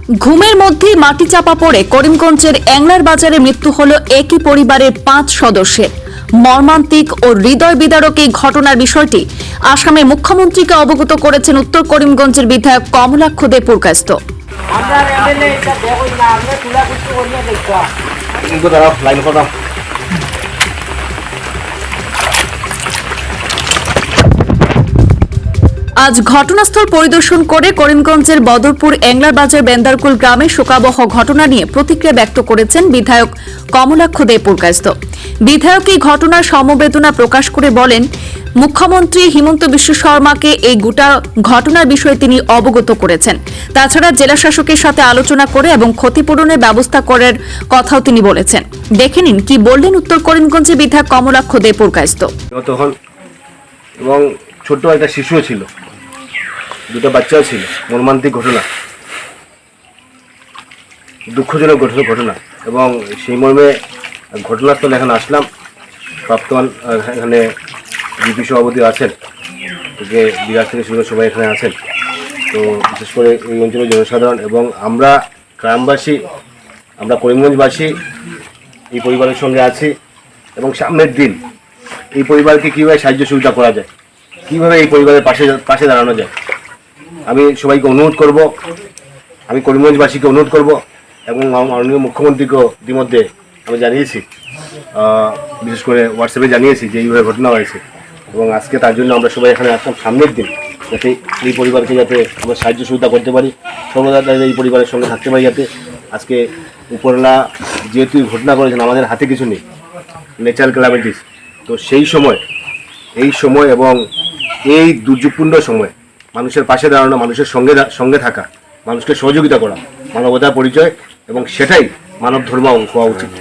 ঘুমের মধ্যে মাটি চাপা পড়ে করিমগঞ্জের অ্যাংলার বাজারে মৃত্যু হল একই পরিবারের 5 সদস্যের। মর্মান্তিক ও হৃদয় বিদারক এই ঘটনার বিষয়টি আসামের মুখ্যমন্ত্রীকে অবগত করেছেন উত্তর করিমগঞ্জের বিধায়ক কমলাক্ষ দে পুরকায়স্থ। আজ ঘটনাস্থল পরিদর্শন করে করিমগঞ্জের বদরপুর অ্যাংলার বাজার বেন্দারকুল গ্রামে শোকাবহ ঘটনা নিয়ে প্রতিক্রিয়া ব্যক্ত করেছেন বিধায়ক কমলাক্ষ দে পুরকায়স্থ। বিধায়ক এই ঘটনার সমবেদনা প্রকাশ করে বলেন, মুখ্যমন্ত্রী হিমন্ত বিশ্ব শর্মাকে এই গোটা ঘটনার বিষয়ে তিনি অবগত করেছেন। তাছাড়া জেলা শাসকের সাথে আলোচনা করে এবং ক্ষতিপূরণের ব্যবস্থা করার কথাও তিনি বলেছেন। দেখে নিন কি বললেন উত্তর করিমগঞ্জের বিধায়ক কমলাক্ষ দে পুরকায়স্থ। এবং ছোট্ট একটা শিশুও ছিল, দুটো বাচ্চাও ছিল। মর্মান্তিক ঘটনা, দুঃখজনক ঘটনা এবং সেই মর্মে ঘটনাস্থলে এখন আসলাম। প্রাক্তন এখানে জিপি সভাপতি আছেন, থেকে বিরাট থেকে শুরু সবাই এখানে আছেন। তো বিশেষ করে এই অঞ্চলের জনসাধারণ এবং আমরা গ্রামবাসী, আমরা করিমগঞ্জবাসী এই পরিবারের সঙ্গে আছি এবং সামনের দিন এই পরিবারকে কীভাবে সাহায্য সুবিধা করা যায়, কীভাবে এই পরিবারের পাশে দাঁড়ানো যায়, আমি সবাইকে অনুরোধ করব, আমি করিমগঞ্জবাসীকে অনুরোধ করব এবং মাননীয় মুখ্যমন্ত্রীকেও ইতিমধ্যে আমি জানিয়েছি, বিশেষ করে হোয়াটসঅ্যাপে জানিয়েছি যে এইভাবে ঘটনা হয়েছে। এবং আজকে তার জন্য আমরা সবাই এখানে আসলাম সামনের দিন, যাতে এই পরিবারকে যাতে আমরা সাহায্য সুবিধা করতে পারি, সর্বদা এই পরিবারের সঙ্গে থাকতে পারি। যাতে আজকে উপরওয়ালা যেহেতু ঘটনা করেছেন, আমাদের হাতে কিছু নেই, ন্যাচারাল ক্যালামিটিস। তো সেই সময়, এই সময় এবং এই দুর্যোগপূর্ণ সময় মানুষের পাশে দাঁড়ানো, মানুষের সঙ্গে থাকা, মানুষকে সহযোগিতা করা মানবতার পরিচয় এবং সেটাই মানব ধর্ম হওয়া উচিত।